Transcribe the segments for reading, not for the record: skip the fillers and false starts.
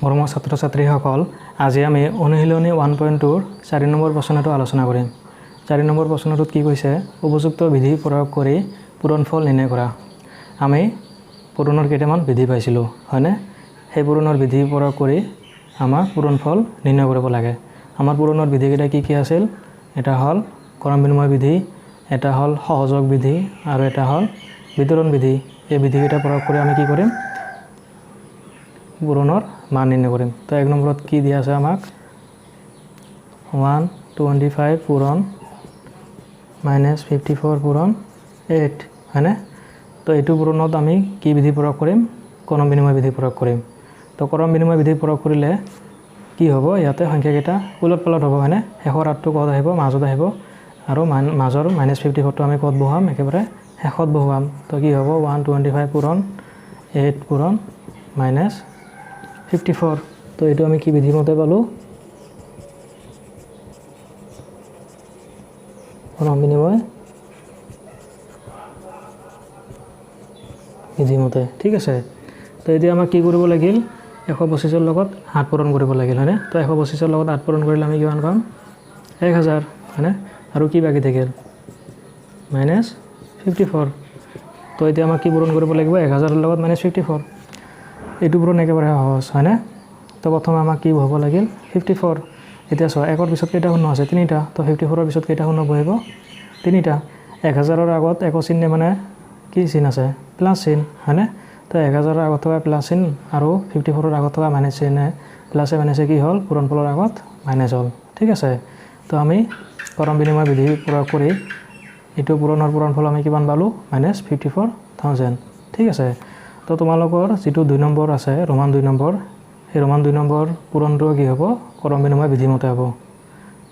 মৰমৰ ছাত্ৰ-ছাত্ৰীসকল, আজি আমি অনুশীলনী 1.2 4 নম্বৰ প্ৰশ্নটো আলোচনা কৰিম। 4 নম্বৰ প্ৰশ্নটোত কি কৈছে? উপযুক্ত বিধি প্ৰয়োগ কৰি পূৰণফল নিৰ্ণয় কৰা। আমি পূৰণৰ কেইটামান বিধি পাইছিলোঁ, হয়নে? সেই পূৰণৰ বিধি প্ৰয়োগ কৰি আমাৰ পূৰণফল নিৰ্ণয় কৰিব লাগে। আমাৰ পূৰণৰ বিধিকেইটা কি কি আছিল? এটা হ'ল ক্ৰম বিনিময় বিধি, এটা হ'ল সহযোগ বিধি আৰু এটা হ'ল বিতৰণ বিধি। এই বিধিকেইটা প্ৰয়োগ কৰি আমি কি কৰিম? পূৰণৰ মান নিৰ্ণয় কৰিম। তো 1 নম্বৰত কি দিয়া আছে আমাক? 125 পূৰণ -54 পূৰণ 8, হয়নে? তো এইটো পূৰণত আমি কি বিধি প্ৰয়োগ কৰিম? ক্ৰম বিনিময় বিধি প্ৰয়োগ কৰিম। তো ক্ৰম বিনিময় বিধি প্ৰয়োগ কৰিলে কি হ'ব? ইয়াতে সংখ্যাকেইটা উলট পালট হ'ব, হয়নে? শেষৰ আঠটো ক'ত আহিব? মাজত আহিব আৰু মাজৰ -54টো আমি ক'ত বহুৱাম? একেবাৰে শেষত বহুৱাম। তো কি হ'ব? 125 পূৰণ 8 পূৰণ -54। তো এইটো আমি কি বিধি মতে পালোঁ? ক্ৰম বিনিময় বিধি মতে, ঠিক আছে। তো এতিয়া আমাক কি কৰিব লাগিল? 125ৰ লগত 8 পূৰণ কৰিব লাগিল, হয়নে? তো 125ৰ লগত 8 পূৰণ কৰিলে আমি কিমান পাম? 1000, হয়নে? আৰু কি বাকী থাকিল? -54। তো এতিয়া আমাক কি পূৰণ কৰিব লাগিব? 1000ৰ লগত -54। এইটো পূৰণ একেবাৰে সহজ, হয়নে? তো প্ৰথমে আমাক কি হ'ব লাগিল? 54। এতিয়া চোৱা, 1ৰ পিছত কেইটা শূন্য আছে? 3টা। তো 54ৰ পিছত কেইটা শূন্য বহিব? 3টা। 1000ৰ আগত একো চিহ্ন মানে কি চিন আছে? প্লাছ চিন, হয়নে? তো 1000ৰ আগত থকা প্লাছ চিন আৰু 54ৰ আগত থকা মাইনাছ চিনে প্লাছে মাইনাছে কি হ'ল? পূৰণফলৰ আগত মাইনাছ হ'ল, ঠিক আছে। তো আমি ক্ৰম বিনিময় বিধি প্ৰয়োগ কৰি এইটো পূৰণফল আমি কিমান পালোঁ? -54,000, ঠিক আছে। তো তোমালোকৰ যিটো 2 নম্বৰ আছে, ৰোমান 2 নম্বৰ, সেই ৰোমান 2 নম্বৰ পূৰণটো কি হ'ব? ক্ৰম বিনিময় বিধি মতে হ'ব।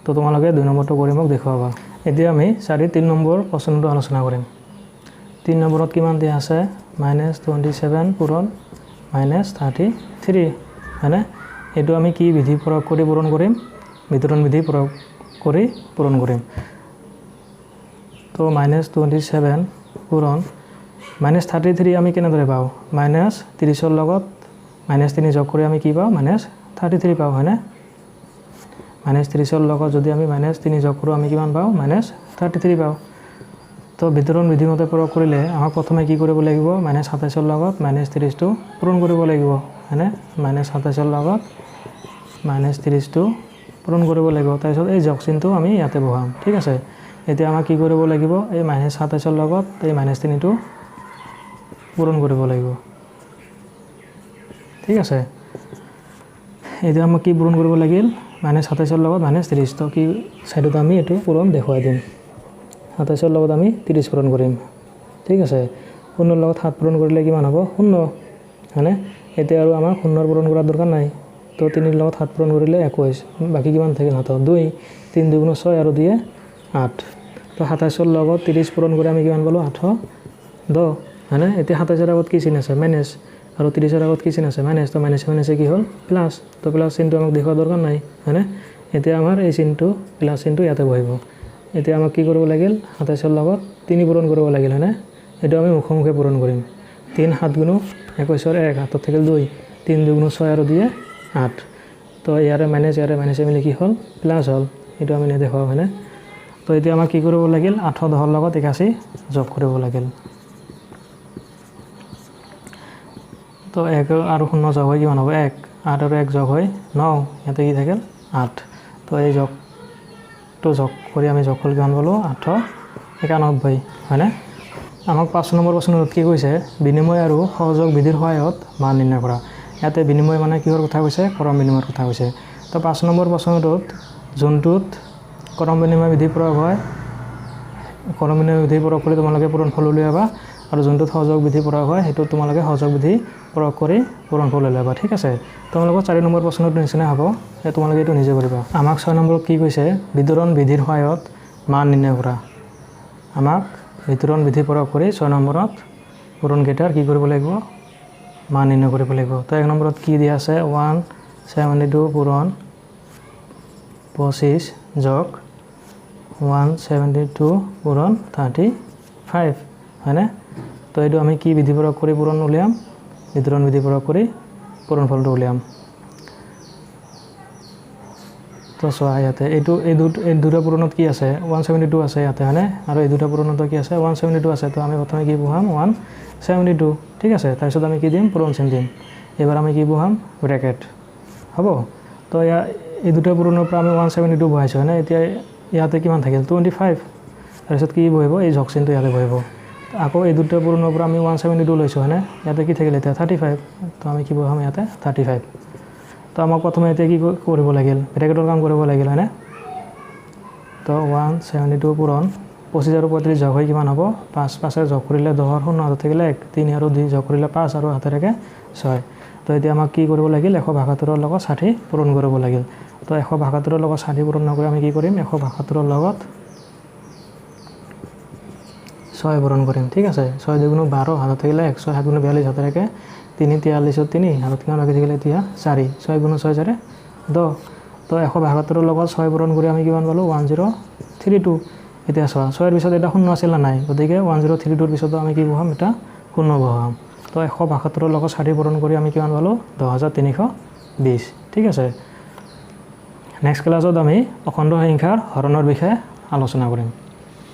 তো তোমালোকে 2 নম্বৰটো কৰি মোক দেখুৱাবা। এতিয়া আমি 3 নম্বৰ প্ৰশ্নটো আলোচনা কৰিম। 3 নম্বৰত কিমান দিয়া আছে? -27 পূৰণ -33, হয়নে? এইটো আমি কি বিধি প্ৰয়োগ কৰি পূৰণ কৰিম? বিতৰণ বিধি প্ৰয়োগ কৰি পূৰণ কৰিম। তো -27 পূৰণ -33 আমি কেনেদৰে পাওঁ? -30ৰ লগত -3 যোগ কৰি আমি কি পাওঁ? -33 পাওঁ, হয়নে? -30ৰ লগত যদি আমি -3 যোগ কৰোঁ আমি কিমান পাওঁ? -33 পাওঁ। তো বিতৰণ বিধি মতে প্ৰয়োগ কৰিলে আমাক প্ৰথমে কি কৰিব লাগিব? -27ৰ লগত -30টো পূৰণ কৰিব লাগিব, হয়নে? -27ৰ লগত -30টো পূৰণ কৰিব লাগিব। তাৰপিছত এই যোগ চিনটো আমি ইয়াতে বহাম, ঠিক আছে। এতিয়া আমাক কি কৰিব লাগিব? এই -27ৰ লগত এই -3টো পূৰণ কৰিব লাগিব, ঠিক আছে। এতিয়া আমাক কি পূৰণ কৰিব লাগিল? -27ৰ লগত -30। তো কি ছাইডত আমি এইটো পূৰণ দেখুৱাই দিম। 27ৰ লগত আমি 30 পূৰণ কৰিম, ঠিক আছে। 0ৰ লগত 7 পূৰণ কৰিলে কিমান হ'ব? 0, হয়নে? এতিয়া আৰু আমাক 0ৰ পূৰণ কৰাৰ দৰকাৰ নাই। তো 3ৰ লগত 7 পূৰণ কৰিলে 21, বাকী কিমান থাকিল? হাতত 2, 3 2 গুণ 6 আৰু 2 8। তো 27ৰ লগত 30 পূৰণ কৰি আমি কিমান পালোঁ? 8 10, হয়নে? এতিয়া 27ৰ আগত কি চিন আছে? মাইনাছ, আৰু 30ৰ আগত কি চিন আছে? মাইনাছ। তো মাইনাছে কি হ'ল? প্লাছ। তো প্লাছ চিনটো আমাক দেখুৱাৰ দৰকাৰ নাই, হয়নে? এতিয়া আমাৰ এই চিনটো প্লাছ চিনটো ইয়াতে বহিব। এতিয়া আমাক কি কৰিব লাগিল? 27ৰ লগত 3 পূৰণ কৰিব লাগিল, হয়নে? এইটো আমি মুখে পূৰণ কৰিম। 3 7 গুণ 21ৰ 1, হাতত থাকিল 2, 3 2 গুণ 6 আৰু 2 8। তো ইয়াৰে মাইনাছে মিলি কি হ'ল? প্লাছ হ'ল। এইটো আমি নেদেখুৱাওঁ, হয়নে? তো এতিয়া আমাক কি কৰিব লাগিল? 8 10ৰ লগত 81 যোগ কৰিব লাগিল। তো 1 আৰু 0 যোগ হৈ কিমান হ'ব? 1, 8 আৰু 1 যোগ হৈ 9, ইয়াতে কি থাকিল? 8। তো এই যোগটো যোগ কৰি আমি যোগ কৰি কিমান পালোঁ? 891, হয়নে? আমাক 5 নম্বৰ প্ৰশ্নটোত কি কৈছে? বিনিময় আৰু সহযোগ বিধিৰ সহায়ত মান নিৰ্ণয় কৰা। ইয়াতে বিনিময় মানে কিহৰ কথা কৈছে? ক্ৰম বিনিময়ৰ কথা কৈছে। তো 5 নম্বৰ প্ৰশ্নটোত যোনটোত ক্ৰম বিনিময় বিধি প্ৰয়োগ হয়, ক্ৰম বিনিময় বিধি প্ৰয়োগ কৰি তোমালোকে পূৰণফল উলিয়াবা, আৰু যোনটোত সহযোগ বিধি প্ৰয়োগ হয় সেইটোত তোমালোকে সহযোগ বিধি প্ৰয়োগ কৰি পূৰণফল উলিয়াবা, ঠিক আছে। তোমালোকৰ 4 নম্বৰ প্ৰশ্নটোৰ নিচিনা হ'ব, তোমালোকে এইটো নিজে কৰিবা। আমাক 6 নম্বৰত কি কৈছে? বিতৰণ বিধিৰ সহায়ত মান নিৰ্ণয় কৰা। আমাক বিতৰণ বিধি প্ৰয়োগ কৰি 6 নম্বৰত পূৰণকেইটাৰ কি কৰিব লাগিব? মান নিৰ্ণয় কৰিব লাগিব। তো 1 নম্বৰত কি দিয়া আছে? 172 পূৰণ 25 যোগ 172 পূৰণ 35, হয়নে? তো এইটো আমি কি বিধি প্ৰয়োগ কৰি পূৰণ উলিয়াম? বিতৰণ বিধি প্ৰয়োগ কৰি পূৰণফলটো উলিয়াম। তো চোৱা ইয়াতে এই দুটা পূৰণত কি আছে 172 আছে ইয়াতে হয়নে আৰু এই দুটা পূৰণত কি আছে 172 আছে তো আমি প্ৰথমে কি বহাম 172 ঠিক আছে তাৰপিছত আমি কি দিম পূৰণ চিন দিম এবাৰ আমি কি বহাম ব্ৰেকেট হ'ব তো এই দুটা পূৰণৰ পৰা আমি 172 বহাইছো হয়নে এতিয়া ইয়াতে কিমান থাকিল 25 তাৰপিছত কি বহিব এই যোগ চিনটো ইয়াতে বহিব আকৌ এই দুটা পূৰণৰ পৰা আমি 172 লৈছো হয়নে ইয়াতে কি থাকিল এতিয়া 35 তো আমি কি বহাম ইয়াতে 35 তো আমাক প্ৰথমে এতিয়া কি কৰিব লাগিল ব্ৰেকেটৰ কাম কৰিব লাগিল হয়নে তো 172 পূৰণ 25 আৰু 35 যোগ হৈ কিমান হ'ব 5 5 যোগ কৰিলে 10 আৰু 0 হাতত থাকিলে 1 3 আৰু 2 যোগ কৰিলে 5 আৰু হাতে থাকে 6 তো এতিয়া আমাক কি কৰিব লাগিল 172 ৰ লগত 60 পূৰণ কৰিব লাগিল তো 172 ৰ লগত 60 পূৰণ নকৰি আমি কি কৰিম 172 ৰ লগত 6 পূৰণ কৰিম ঠিক আছে 6 দুগুণ 12 হাতত থাকিলে 1 6 7 গুণ 42 হাতত থাকে 3 43 3 হাতত কিমান বাকি থাকিলে এতিয়া 4 6 গুণ 6 4 10 তো 172 ৰ লগত 6 পূৰণ কৰি আমি কিমান পালো 1032 এতিয়া 6 ৰ পিছত এটা শূন্য আছিল না নাই গতিকে 1032 ৰ পিছত আমি কি বহাম এটা শূন্য বহাম তো 172 ৰ লগত 60 পূৰণ কৰি আমি কিমান পালো 10320 ঠিক আছে নেক্সট ক্লাছত আমি অখণ্ড সংখ্যাৰ হৰণৰ বিষয়ে আলোচনা কৰিম